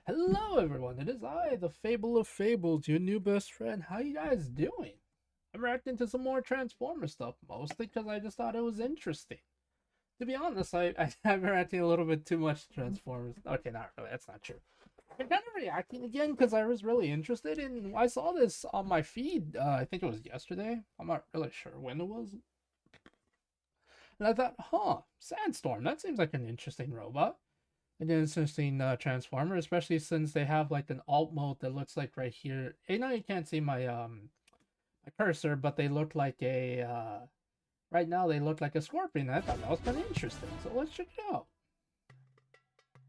Hello everyone, it is I, the Fable of Fables, your new best friend. How you guys doing? I'm reacting to some more Transformer stuff, mostly because I just thought it was interesting. To be honest, I'm reacting a little bit too much to Transformers. Okay, not really, that's not true. I'm kind of reacting again because I was really interested in, I saw this on my feed, I think it was yesterday. I'm not really sure when it was. And I thought, Sandstorm, that seems like an interesting robot. An interesting transformer, especially since they have like an alt mode that looks like right here. I know you can't see my cursor, but they look like a right now they look like a scorpion. I thought that was kind of interesting. So let's check it out.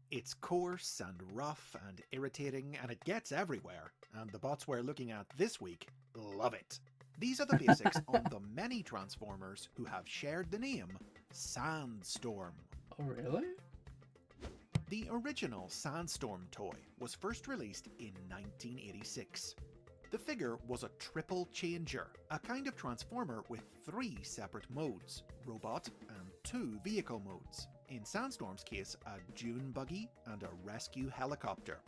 It's coarse and rough and irritating, and it gets everywhere, and the bots we're looking at this week love it. These are the basics on the many Transformers who have shared the name SANDSTORM. Oh really? The original SANDSTORM toy was first released in 1986. The figure was a triple changer, a kind of transformer with 3 separate modes, robot and 2 vehicle modes. In Sandstorm's case, a dune buggy and a rescue helicopter.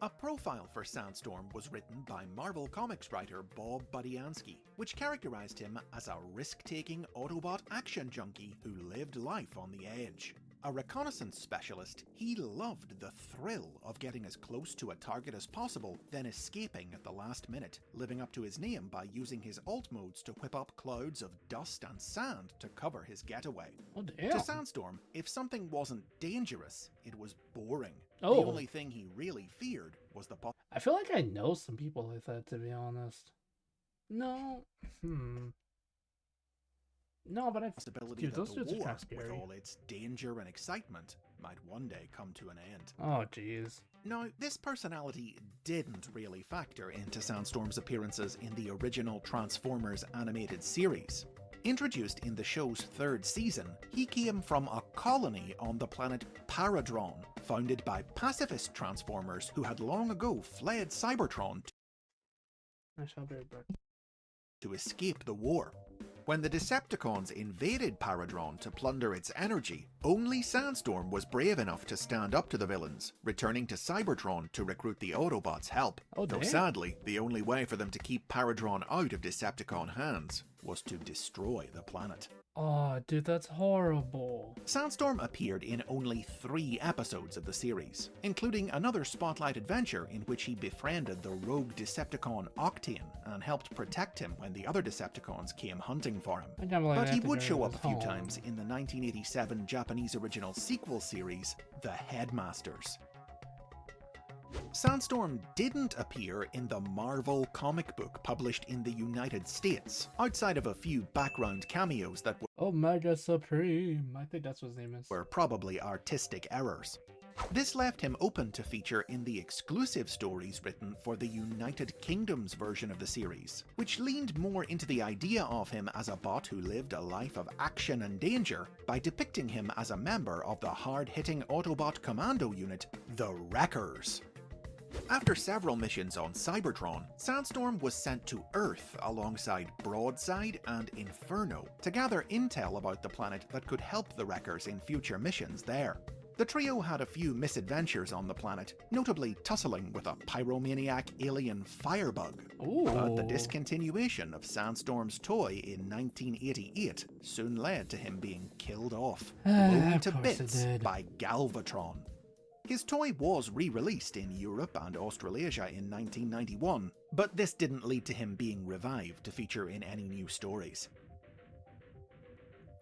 A profile for Sandstorm was written by Marvel Comics writer Bob Budiansky, which characterized him as a risk-taking Autobot action junkie who lived life on the edge. A reconnaissance specialist, he loved the thrill of getting as close to a target as possible, then escaping at the last minute, living up to his name by using his alt modes to whip up clouds of dust and sand to cover his getaway. Oh To damn. Sandstorm, if something wasn't dangerous, it was boring. Oh. The only thing he really feared was the I feel like I know some people like that, to be honest. No. No, but possibility dude, that those the dudes are war, kind of with scary. all its danger and excitement, might one day come to an end. Oh jeez. Now, this personality didn't really factor into Sandstorm's appearances in the original Transformers animated series. Introduced in the show's 3rd season, he came from a colony on the planet Paradron, founded by pacifist Transformers who had long ago fled Cybertron I shall be right back. to escape the war. When the Decepticons invaded Paradron to plunder its energy, only Sandstorm was brave enough to stand up to the villains, returning to Cybertron to recruit the Autobots' help. Oh, Though damn. sadly, the only way for them to keep Paradron out of Decepticon hands was to destroy the planet. Oh, dude, that's horrible. Sandstorm appeared in only 3 episodes of the series, including another spotlight adventure in which he befriended the rogue Decepticon Octane and helped protect him when the other Decepticons came hunting for him. I can't believe But I he have to would go show to up a his few home. times in the 1987 Japanese original sequel series, The Headmasters. Sandstorm didn't appear in the Marvel comic book published in the United States, outside of a few background cameos that Omega Supreme. I think that's what his name is. were probably artistic errors. This left him open to feature in the exclusive stories written for the United Kingdom's version of the series, which leaned more into the idea of him as a bot who lived a life of action and danger by depicting him as a member of the hard-hitting Autobot commando unit, the Wreckers. After several missions on Cybertron, Sandstorm was sent to Earth alongside Broadside and Inferno to gather intel about the planet that could help the Wreckers in future missions there. The trio had a few misadventures on the planet, notably tussling with a pyromaniac alien firebug. Ooh. But the discontinuation of Sandstorm's toy in 1988 soon led to him being killed off, blown Of to course it bits did. by Galvatron. His toy was re-released in Europe and Australasia in 1991, but this didn't lead to him being revived to feature in any new stories.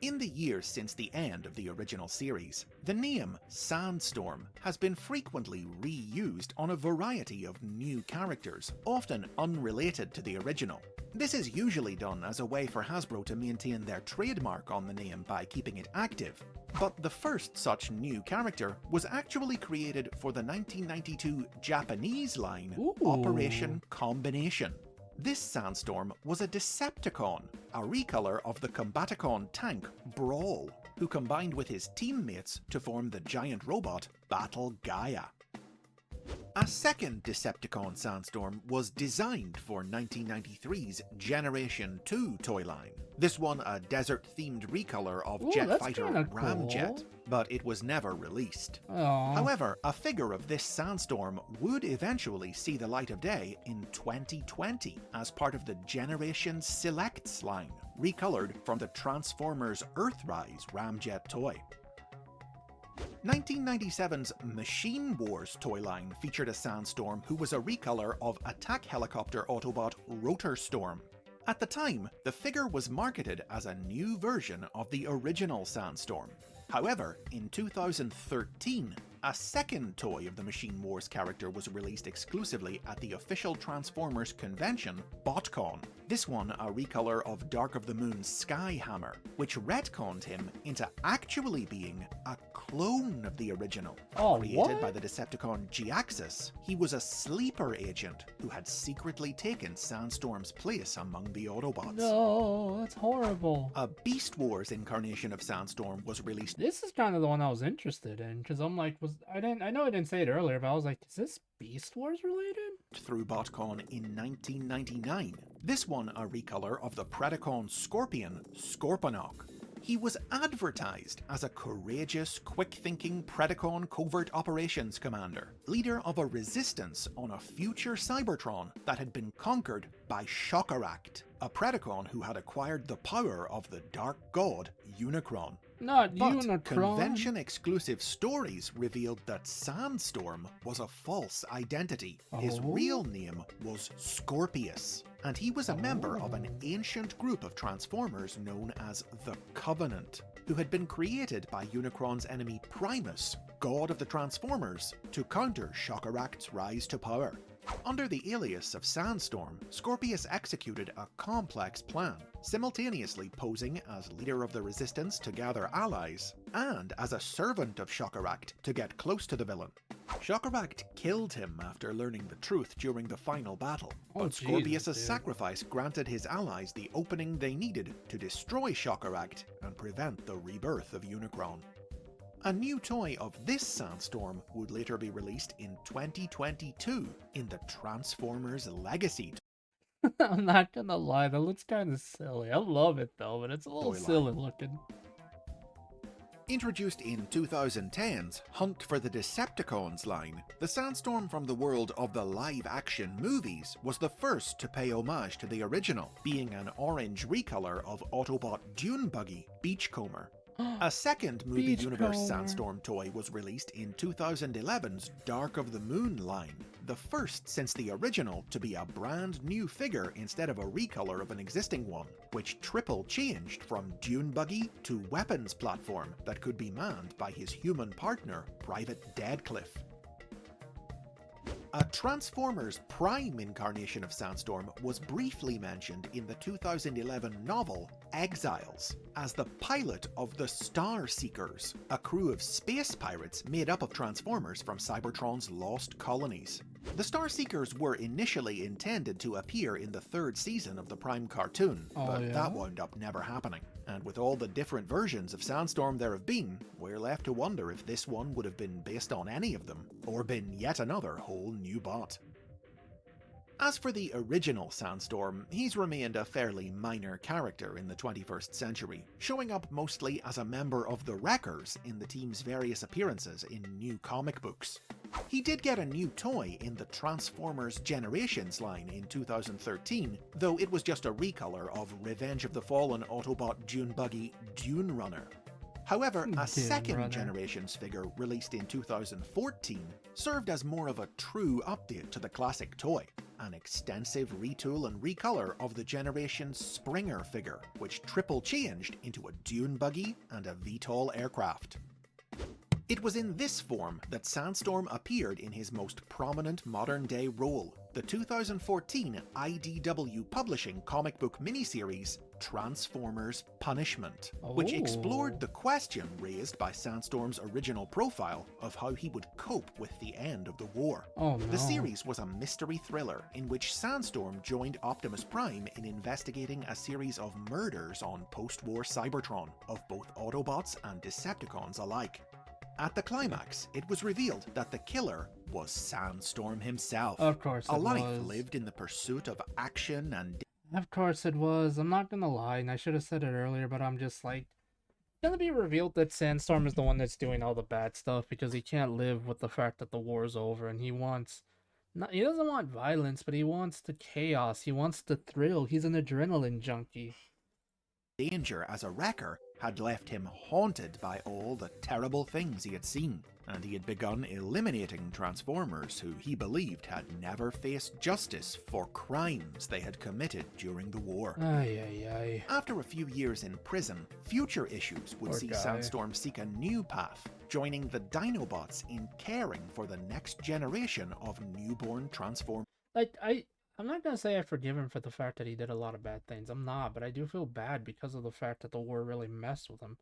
In the years since the end of the original series, the name Sandstorm has been frequently reused on a variety of new characters, often unrelated to the original. This is usually done as a way for Hasbro to maintain their trademark on the name by keeping it active. But the first such new character was actually created for the 1992 Japanese line Ooh. Operation Combination. This Sandstorm was a Decepticon, a recolor of the Combaticon tank Brawl, who combined with his teammates to form the giant robot Battle Gaia. A second Decepticon Sandstorm was designed for 1993's Generation 2 toy line. This one a desert-themed recolor of Ooh, jet that's fighter kinda Ramjet, cool. but it was never released. Aw. However, a figure of this Sandstorm would eventually see the light of day in 2020 as part of the Generation Selects line, recolored from the Transformers Earthrise Ramjet toy. 1997's Machine Wars toy line featured a Sandstorm who was a recolor of attack helicopter Autobot Rotorstorm. At the time, the figure was marketed as a new version of the original Sandstorm. However, in 2013, a second toy of the Machine Wars character was released exclusively at the official Transformers convention, BotCon. This one a recolor of Dark of the Moon's Skyhammer, which retconned him into actually being a clone of the original. Oh, Created what? by the Decepticon G-Axis, he was a sleeper agent who had secretly taken Sandstorm's place among the Autobots. No, that's horrible. A Beast Wars incarnation of Sandstorm was released This is kind of the one I was interested in, because I'm like, I know I didn't say it earlier, but I was like, is this Beast Wars related? through BotCon in 1999. This one a recolor of the Predacon Scorpion, Scorponok. He was advertised as a courageous, quick-thinking Predacon covert operations commander, leader of a resistance on a future Cybertron that had been conquered by Shockeract, a Predacon who had acquired the power of the Dark God, Unicron. Not But Unicron. convention-exclusive stories revealed that Sandstorm was a false identity. His Oh. real name was Scorpius, and he was a member of an ancient group of Transformers known as the Covenant, who had been created by Unicron's enemy Primus, god of the Transformers, to counter Shockeract's rise to power. Under the alias of Sandstorm, Scorpius executed a complex plan, simultaneously posing as leader of the Resistance to gather allies, and as a servant of Shockeract to get close to the villain. Shockeract killed him after learning the truth during the final battle, Oh, but Jesus, Scorpius' dude. sacrifice granted his allies the opening they needed to destroy Shockeract and prevent the rebirth of Unicron. A new toy of this Sandstorm would later be released in 2022 in the Transformers Legacy I'm not gonna lie, that looks kind of silly. I love it though, but it's a little Toy line. silly looking. Introduced in 2010's Hunt for the Decepticons line, the Sandstorm from the world of the live-action movies was the first to pay homage to the original, being an orange recolor of Autobot Dune Buggy, Beachcomber. A second movie universe Beachcomber. Sandstorm toy was released in 2011's Dark of the Moon line, the first since the original to be a brand new figure instead of a recolor of an existing one, which triple changed from Dune Buggy to weapons platform that could be manned by his human partner, Private Deadcliff. A Transformers Prime incarnation of Sandstorm was briefly mentioned in the 2011 novel Exiles as the pilot of the Star Seekers, a crew of space pirates made up of Transformers from Cybertron's lost colonies. The Star Seekers were initially intended to appear in the third season of the Prime cartoon, but yeah? that wound up never happening. And with all the different versions of Sandstorm there have been, we're left to wonder if this one would have been based on any of them, or been yet another whole new bot. As for the original Sandstorm, he's remained a fairly minor character in the 21st century, showing up mostly as a member of the Wreckers in the team's various appearances in new comic books. He did get a new toy in the Transformers Generations line in 2013, though it was just a recolor of Revenge of the Fallen Autobot Dune Buggy Dune Runner. However, a second Runner. Generations figure released in 2014 served as more of a true update to the classic toy, an extensive retool and recolor of the Generations Springer figure, which triple changed into a Dune Buggy and a VTOL aircraft. It was in this form that Sandstorm appeared in his most prominent modern-day role, the 2014 IDW Publishing comic book miniseries Transformers Punishment, which explored the question raised by Sandstorm's original profile of how he would cope with the end of the war. Oh no. The series was a mystery thriller in which Sandstorm joined Optimus Prime in investigating a series of murders on post-war Cybertron of both Autobots and Decepticons alike. At the climax, it was revealed that the killer was SANDSTORM himself. Of course A it life was. lived in the pursuit of action and Of course it was. I'm not gonna lie, and I should have said it earlier, but I'm just like, it's gonna be revealed that Sandstorm is the one that's doing all the bad stuff because he can't live with the fact that the war's over, and he wants, not, he doesn't want violence, but he wants the chaos. He wants the thrill. He's an adrenaline junkie. danger as a wrecker had left him haunted by all the terrible things he had seen, and he had begun eliminating Transformers who he believed had never faced justice for crimes they had committed during the war. Ay, ay, ay. After a few years in prison, future issues would Poor see guy. SANDSTORM seek a new path, joining the Dinobots in caring for the next generation of newborn Transformers. Like, I'm not gonna say I forgive him for the fact that he did a lot of bad things. I'm not, but I do feel bad because of the fact that the war really messed with him.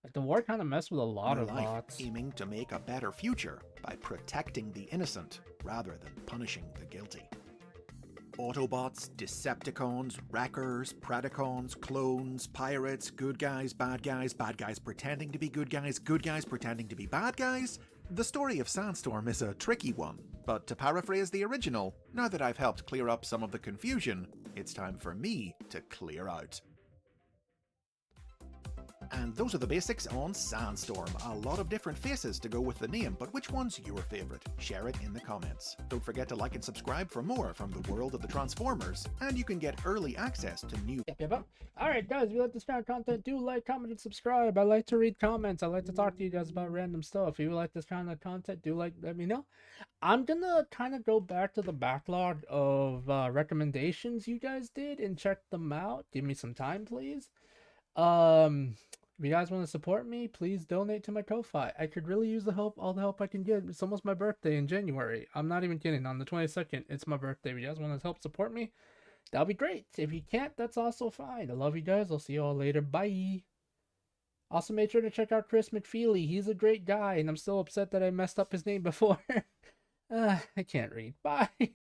Like, the war kind of messed with a lot of life, bots. aiming to make a better future by protecting the innocent rather than punishing the guilty. Autobots, Decepticons, Wreckers, Predacons, clones, pirates, good guys pretending to be good guys pretending to be bad guys. The story of SANDSTORM is a tricky one, but to paraphrase the original, now that I've helped clear up some of the confusion, it's time for me to clear out. And those are the basics on SANDSTORM. A lot of different faces to go with the name, but which one's your favourite? Share it in the comments. Don't forget to like and subscribe for more from the world of the Transformers, and you can get early access to new... Alright guys, if you like this kind of content, do like, comment, and subscribe. I like to read comments. I like to talk to you guys about random stuff. If you like this kind of content, do let me know. I'm gonna kind of go back to the backlog of recommendations you guys did and check them out. Give me some time, please. If you guys want to support me, please donate to my Ko-Fi. I could really use the help, all the help I can get. It's almost my birthday in January. I'm not even kidding. On the 22nd, it's my birthday. If you guys want to help support me, that'll be great. If you can't, that's also fine. I love you guys. I'll see you all later. Bye. Also, make sure to check out Chris McFeely. He's a great guy, and I'm still upset that I messed up his name before. I can't read. Bye.